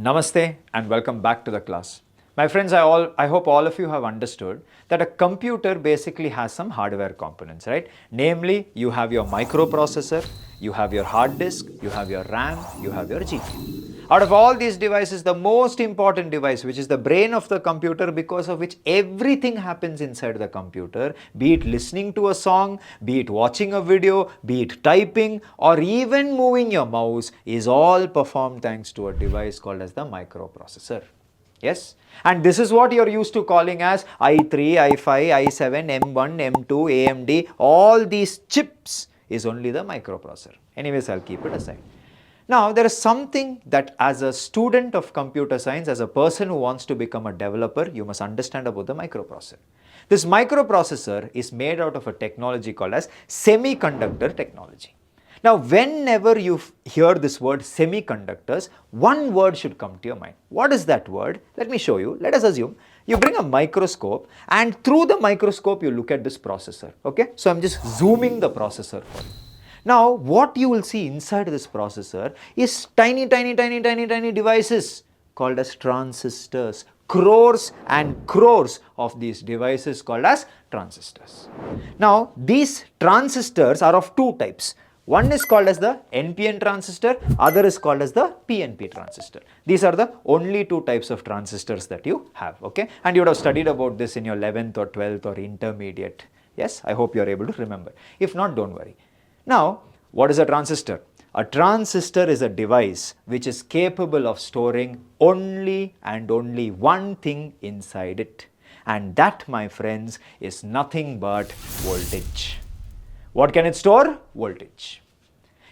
Namaste and welcome back to the class. My friends, I hope all of you have understood that a computer basically has some hardware components, right? Namely, you have your microprocessor, you have your hard disk, you have your RAM, you have your GPU. Out of all these devices, the most important device, which is the brain of the computer, because of which everything happens inside the computer, be it listening to a song, be it watching a video, be it typing, or even moving your mouse, is all performed thanks to a device called as the microprocessor. Yes, and this is what you're used to calling as i3, i5, i7, M1, M2, AMD. All these chips is only the microprocessor. Anyways, I'll keep it aside. Now, there is something that as a student of computer science, as a person who wants to become a developer, you must understand about the microprocessor. This microprocessor is made out of a technology called as semiconductor technology. Now, whenever you hear this word semiconductors, one word should come to your mind. What is that word? Let me show you. Let us assume you bring a microscope and through the microscope you look at this processor. Okay, so I'm just zooming the processor for you. Now, what you will see inside this processor is tiny devices called as transistors. Crores and crores of these devices called as transistors. Now, these transistors are of two types. One is called as the NPN transistor, other is called as the PNP transistor. These are the only two types of transistors that you have, okay? And you would have studied about this in your 11th or 12th or intermediate. Yes, I hope you are able to remember. If not, don't worry. Now, what is a transistor? A transistor is a device which is capable of storing only and only one thing inside it. And that, my friends, is nothing but voltage. What can it store? Voltage.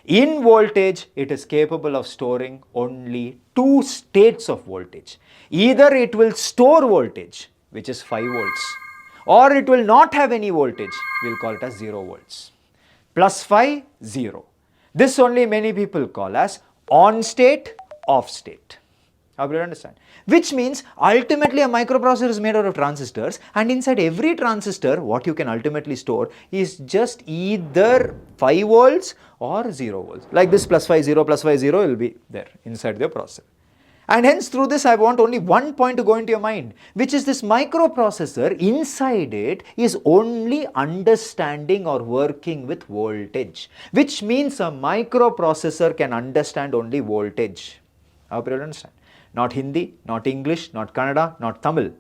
In voltage, it is capable of storing only two states of voltage. Either it will store voltage, which is 5 volts, or it will not have any voltage. We'll call it as 0 volts. Plus 5, 0. This only many people call as on state, off state. How do you understand? Which means ultimately a microprocessor is made out of transistors, and inside every transistor what you can ultimately store is just either 5 volts or 0 volts. Like this plus 5, 0 will be there inside the processor. And hence through this I want only one point to go into your mind, which is this microprocessor inside it is only understanding or working with voltage, which means a microprocessor can understand only voltage. I hope you understand. Not Hindi, not English, not Kannada, not Tamil,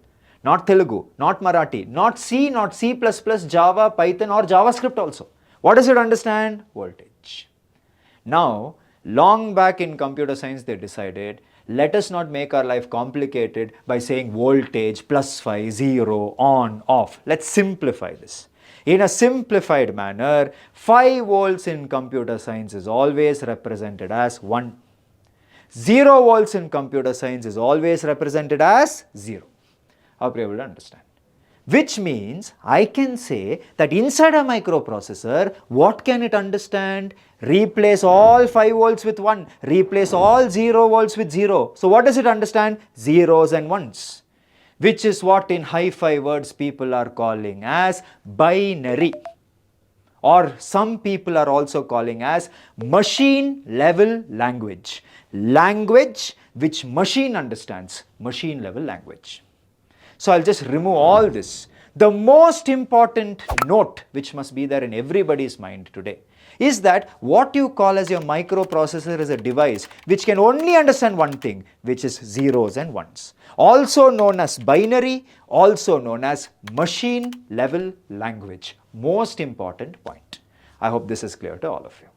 not Telugu, not Marathi, not C, not C++, Java, Python or JavaScript also. What does it understand? Voltage. Now, long back in computer science they decided, let us not make our life complicated by saying voltage, plus 5, 0, on, off. Let's simplify this. In a simplified manner, 5 volts in computer science is always represented as 1. 0 volts in computer science is always represented as 0. How are you able to understand? Which means I can say that inside a microprocessor, what can it understand? Replace all 5 volts with 1, replace all 0 volts with 0. So what does it understand? Zeros and ones, which is what in hi-fi words people are calling as binary, or some people are also calling as machine level language. Language which machine understands, machine level language. So I'll just remove all this. The most important note which must be there in everybody's mind today is that what you call as your microprocessor is a device which can only understand one thing, which is zeros and ones. Also known as binary, also known as machine level language. Most important point. I hope this is clear to all of you.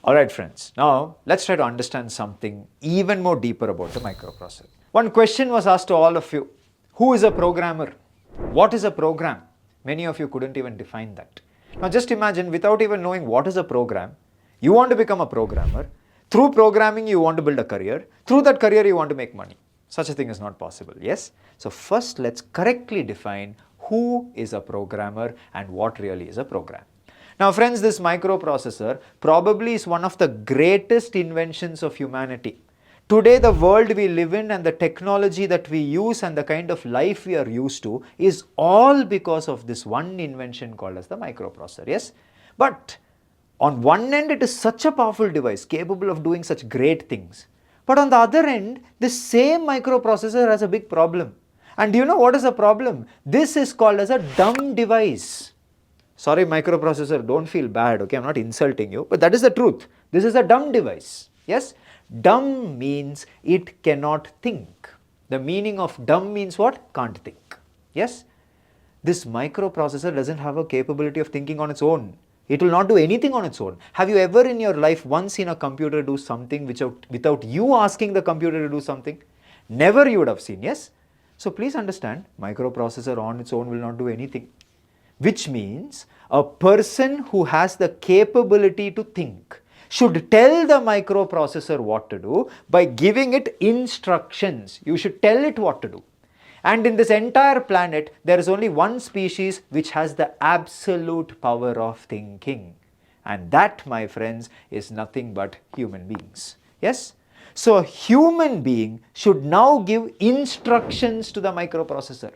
Alright friends, now let's try to understand something even more deeper about the microprocessor. One question was asked to all of you. Who is a programmer? What is a program? Many of you couldn't even define that. Now just imagine, without even knowing what is a program, you want to become a programmer. Through programming you want to build a career. Through that career you want to make money. Such a thing is not possible, yes? So first let's correctly define who is a programmer and what really is a program. Now friends, this microprocessor probably is one of the greatest inventions of humanity. Today the world we live in and the technology that we use and the kind of life we are used to is all because of this one invention called as the microprocessor, yes? But on one end it is such a powerful device capable of doing such great things. But on the other end, this same microprocessor has a big problem. And do you know what is the problem? This is called as a dumb device. Sorry microprocessor, don't feel bad, okay, I'm not insulting you, but that is the truth. This is a dumb device, yes? Dumb means it cannot think. The meaning of dumb means what? Can't think, yes? This microprocessor doesn't have a capability of thinking on its own. It will not do anything on its own. Have you ever in your life once seen a computer do something without you asking the computer to do something? Never you would have seen, yes? So please understand, microprocessor on its own will not do anything. Which means a person who has the capability to think should tell the microprocessor what to do by giving it instructions. You should tell it what to do. And in this entire planet, there is only one species which has the absolute power of thinking. And that, my friends, is nothing but human beings. Yes? So a human being should now give instructions to the microprocessor.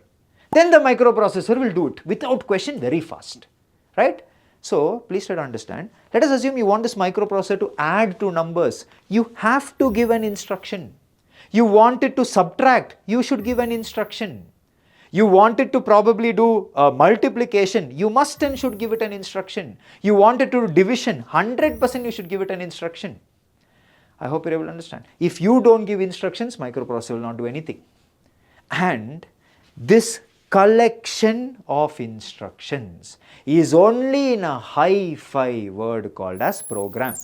Then the microprocessor will do it without question very fast. Right? So please try to understand. Let us assume you want this microprocessor to add two numbers. You have to give an instruction. You want it to subtract, you should give an instruction. You want it to probably do multiplication, you must and should give it an instruction. You want it to do division, 100% you should give it an instruction. I hope you're able to understand. If you don't give instructions, microprocessor will not do anything. And this collection of instructions is only in a hi-fi word called as program.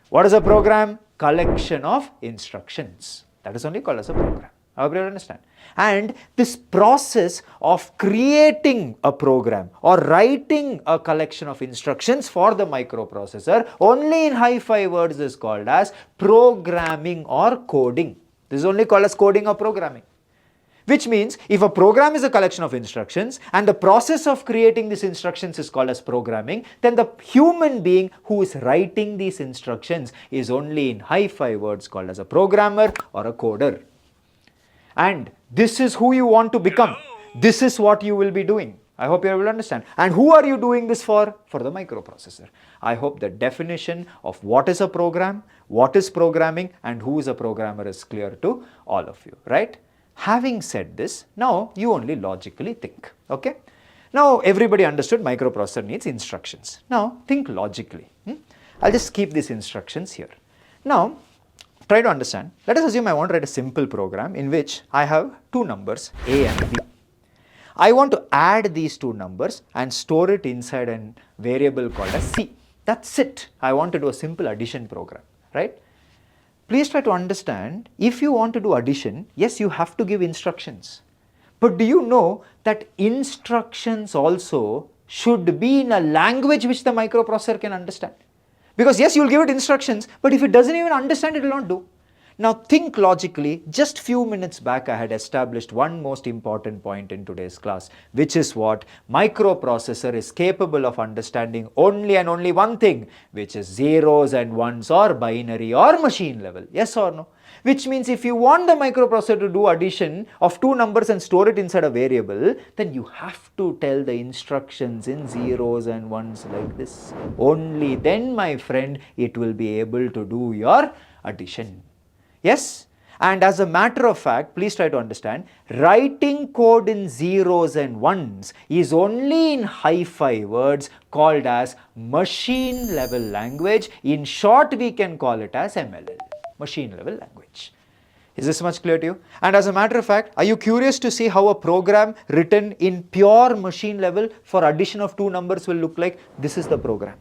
What is a program? Collection of instructions. That is only called as a program. I hope you understand. And this process of creating a program or writing a collection of instructions for the microprocessor only in hi-fi words is called as programming or coding. This is only called as coding or programming. Which means if a program is a collection of instructions and the process of creating these instructions is called as programming, then the human being who is writing these instructions is only in hi-fi words called as a programmer or a coder. And this is who you want to become. This is what you will be doing. I hope you will understand. And who are you doing this for? For the microprocessor. I hope the definition of what is a program, what is programming, and who is a programmer is clear to all of you, right? Having said this, now you only logically think, okay? Now everybody understood microprocessor needs instructions. Now think logically. I'll just keep these instructions here. Now try to understand. Let us assume I want to write a simple program in which I have two numbers A and B. I want to add these two numbers and store it inside a variable called as C. That's it. I want to do a simple addition program, right? Please try to understand, if you want to do addition, yes, you have to give instructions. But do you know that instructions also should be in a language which the microprocessor can understand? Because yes, you'll give it instructions, but if it doesn't even understand, it will not do. Now think logically. Just few minutes back I had established one most important point in today's class, which is what microprocessor is capable of understanding only and only one thing, which is zeros and ones or binary or machine level. Yes or no? Which means if you want the microprocessor to do addition of two numbers and store it inside a variable, then you have to tell the instructions in zeros and ones like this. Only then, my friend, it will be able to do your addition. Yes? And as a matter of fact, please try to understand, writing code in zeros and ones is only in hi-fi words called as machine level language. In short, we can call it as MLL, machine level language. Is this much clear to you? And as a matter of fact, are you curious to see how a program written in pure machine level for addition of two numbers will look like? This is the program.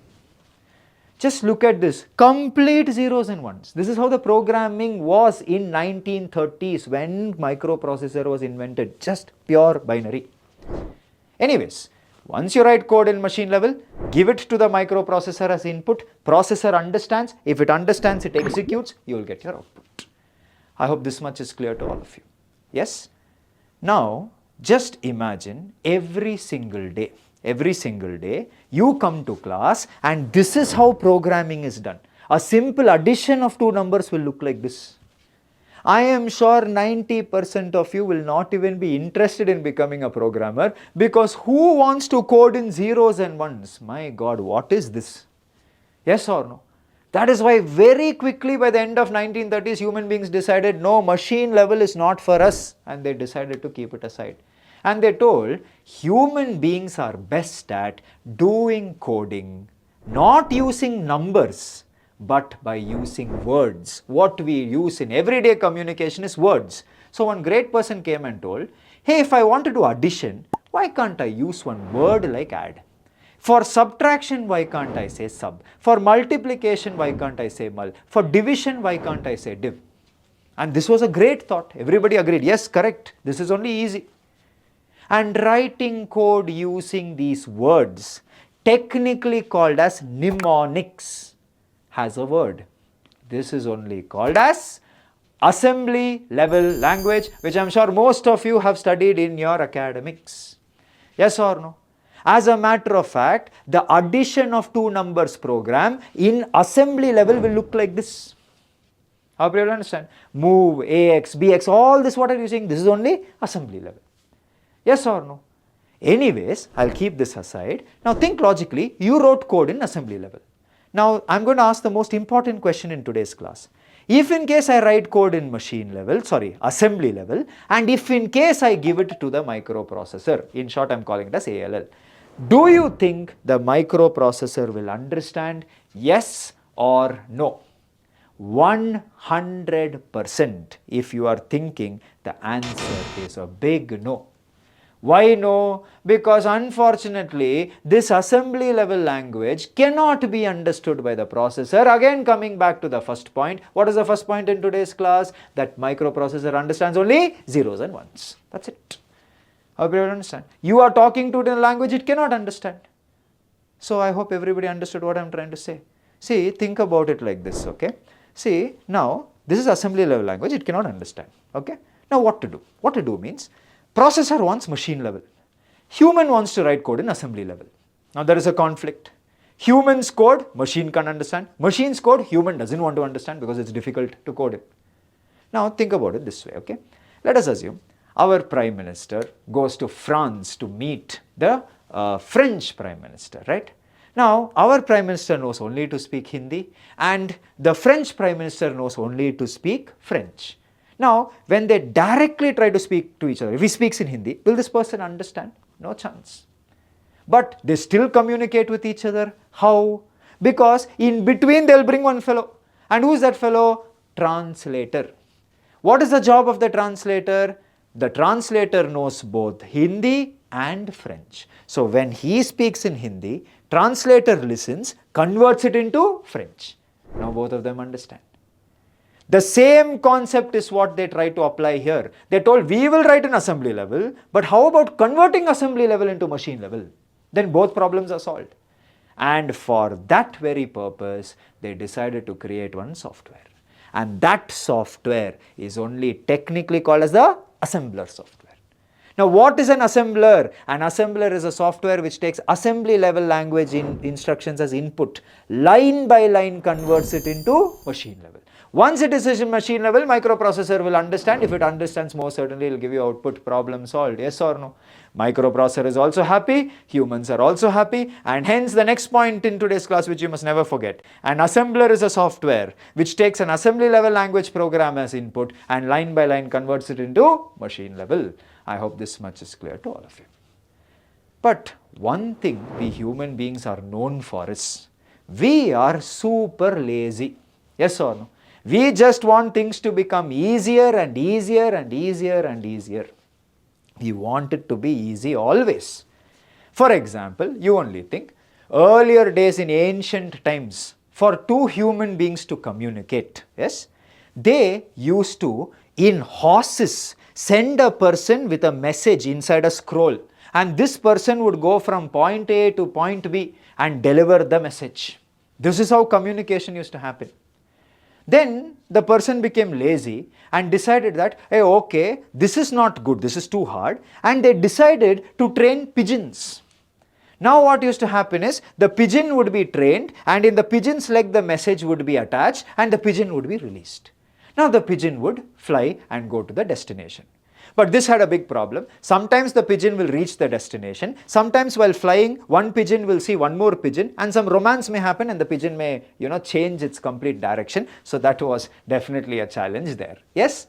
Just look at this, complete zeros and ones. This is how the programming was in 1930s when microprocessor was invented, just pure binary. Anyways, once you write code in machine level, give it to the microprocessor as input, processor understands, if it understands, it executes, you will get your output. I hope this much is clear to all of you. Yes? Now, just imagine every single day you come to class and this is how programming is done. A simple addition of two numbers will look like this. I am sure 90% of you will not even be interested in becoming a programmer, because who wants to code in zeros and ones? My God, what is this? Yes or no? That is why very quickly by the end of 1930s, human beings decided, no, machine level is not for us, and they decided to keep it aside. And they told human beings are best at doing coding, not using numbers, but by using words. What we use in everyday communication is words. So one great person came and told, hey, if I want to do addition, why can't I use one word like add? For subtraction, why can't I say sub? For multiplication, why can't I say mul? For division, why can't I say div? And this was a great thought. Everybody agreed, yes, correct, this is only easy. And writing code using these words, technically called as mnemonics, has a word. This is only called as assembly level language, which I'm sure most of you have studied in your academics. Yes or no? As a matter of fact, the addition of two numbers program in assembly level will look like this. How do you understand? Move, AX, BX, all this what are you saying? This is only assembly level. Yes or no? Anyways, I'll keep this aside. Now think logically, you wrote code in assembly level. Now I'm going to ask the most important question in today's class. If in case I write code in assembly level, and if in case I give it to the microprocessor, in short I'm calling it as ALL, do you think the microprocessor will understand? Yes or no? 100%. If you are thinking, the answer is a big no. Why no? Because unfortunately, this assembly level language cannot be understood by the processor. Again, coming back to the first point. What is the first point in today's class? That microprocessor understands only zeros and ones. That's it. How do you understand? You are talking to it in a language it cannot understand. So I hope everybody understood what I'm trying to say. See, think about it like this, okay? See, now, this is assembly level language, it cannot understand, okay? Now what to do? What to do means, processor wants machine level. Human wants to write code in assembly level. Now there is a conflict. Human's code, machine can't understand. Machine's code, human doesn't want to understand because it's difficult to code it. Now think about it this way, okay? Let us assume our Prime Minister goes to France to meet the French Prime Minister, right? Now, our Prime Minister knows only to speak Hindi and the French Prime Minister knows only to speak French. Now, when they directly try to speak to each other, if he speaks in Hindi, will this person understand? No chance. But they still communicate with each other. How? Because in between they'll bring one fellow. And who is that fellow? Translator. What is the job of the translator? The translator knows both Hindi and French. So when he speaks in Hindi, translator listens, converts it into French. Now both of them understand. The same concept is what they try to apply here. They told we will write in assembly level, but how about converting assembly level into machine level? Then both problems are solved. And for that very purpose, they decided to create one software. And that software is only technically called as the assembler software. Now what is an assembler? An assembler is a software which takes assembly level language instructions as input, line by line converts it into machine level. Once it is in machine level, microprocessor will understand. If it understands, most certainly it will give you output, problem solved. Yes or no? Microprocessor is also happy, humans are also happy, and hence the next point in today's class which you must never forget. An assembler is a software which takes an assembly level language program as input and line by line converts it into machine level. I hope this much is clear to all of you. But one thing we human beings are known for is, we are super lazy. Yes or no? We just want things to become easier and easier and easier and easier. We want it to be easy always. For example, you only think, earlier days in ancient times, for two human beings to communicate, yes, they used to, in horses, send a person with a message inside a scroll, and this person would go from point A to point B and deliver the message. This is how communication used to happen. Then the person became lazy and decided that, hey, okay, this is not good, this is too hard, and they decided to train pigeons. Now what used to happen is, the pigeon would be trained and in the pigeon's leg the message would be attached and the pigeon would be released. Now the pigeon would fly and go to the destination. But this had a big problem. Sometimes the pigeon will reach the destination. Sometimes while flying, one pigeon will see one more pigeon, and some romance may happen and the pigeon may, change its complete direction. So that was definitely a challenge there. Yes?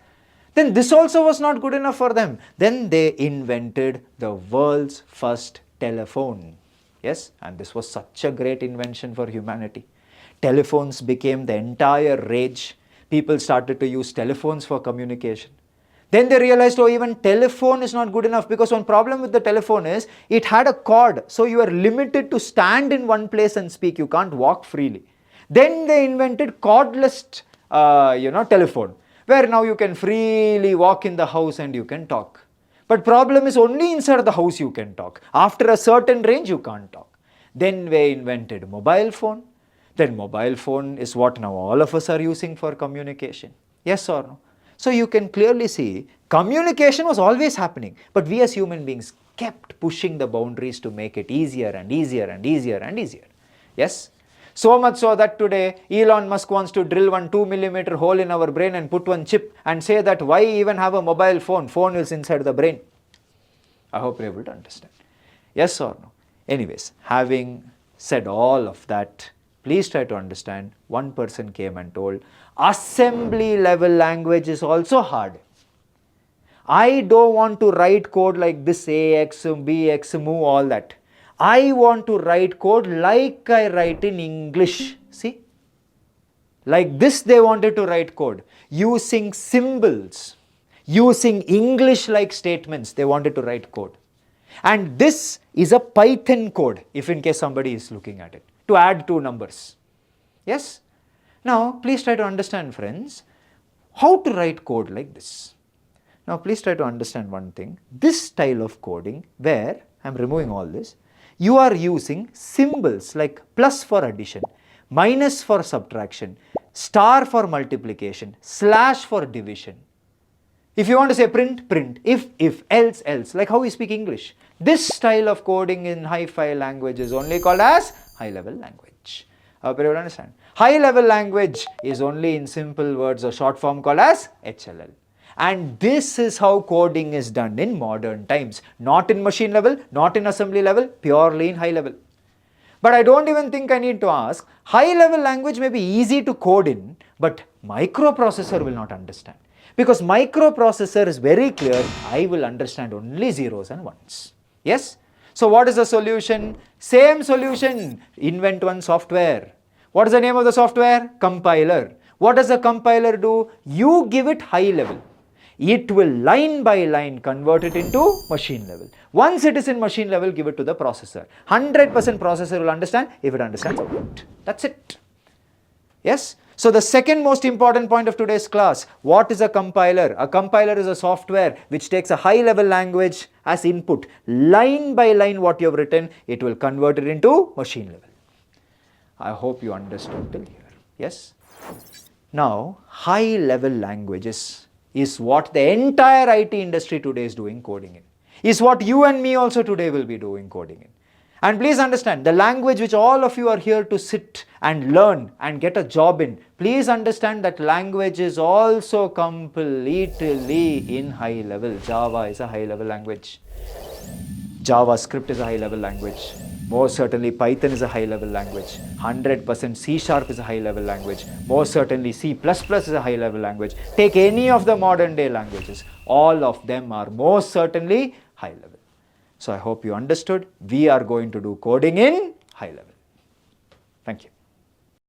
Then this also was not good enough for them. Then they invented the world's first telephone. Yes? And this was such a great invention for humanity. Telephones became the entire rage. People started to use telephones for communication. Then they realized, oh, even telephone is not good enough, because one problem with the telephone is it had a cord. So you are limited to stand in one place and speak. You can't walk freely. Then they invented cordless, telephone, where now you can freely walk in the house and you can talk. But problem is only inside the house you can talk. After a certain range you can't talk. Then they invented mobile phone. Then mobile phone is what now all of us are using for communication. Yes or no? So you can clearly see communication was always happening, but we as human beings kept pushing the boundaries to make it easier and easier and easier and easier. Yes? So much so that today Elon Musk wants to drill one 2mm hole in our brain and put one chip and say that why even have a mobile phone? Phone is inside the brain. I hope you're able to understand. Yes or no? Anyways, having said all of that, please try to understand, one person came and told, assembly level language is also hard. I don't want to write code like this, AX, BX, move, all that. I want to write code like I write in English. See? Like this they wanted to write code. Using symbols, using English-like statements, they wanted to write code. And this is a Python code, if in case somebody is looking at it, to add two numbers. Yes? Now, please try to understand, friends, how to write code like this. Now, please try to understand one thing. This style of coding, where I am removing all this, you are using symbols like plus for addition, minus for subtraction, star for multiplication, slash for division. If you want to say print, print. If, else, else. Like how we speak English. This style of coding in hi-fi language is only called as high-level language. I hope you understand. High-level language is only in simple words or short form called as HLL. And this is how coding is done in modern times. Not in machine level, not in assembly level, purely in high level. But I don't even think I need to ask, high-level language may be easy to code in, but microprocessor will not understand. Because microprocessor is very clear, I will understand only zeros and ones. Yes? So what is the solution? Same solution. Invent one software. What is the name of the software? Compiler. What does the compiler do? You give it high level. It will line by line convert it into machine level. Once it is in machine level, give it to the processor. 100% processor will understand if it understands output. That's it. Yes? So the second most important point of today's class, what is a compiler? A compiler is a software which takes a high level language as input. Line by line what you have written, it will convert it into machine level. I hope you understood till here. Yes? Now, high level languages is what the entire IT industry today is doing coding in. Is what you and me also today will be doing coding in. And please understand, the language which all of you are here to sit and learn and get a job in, please understand that language is also completely in high level. Java is a high level language. JavaScript is a high level language. Most certainly Python is a high level language. 100% C# is a high level language. Most certainly C++ is a high level language. Take any of the modern day languages. All of them are most certainly high level. So I hope you understood. We are going to do coding in high level. Thank you.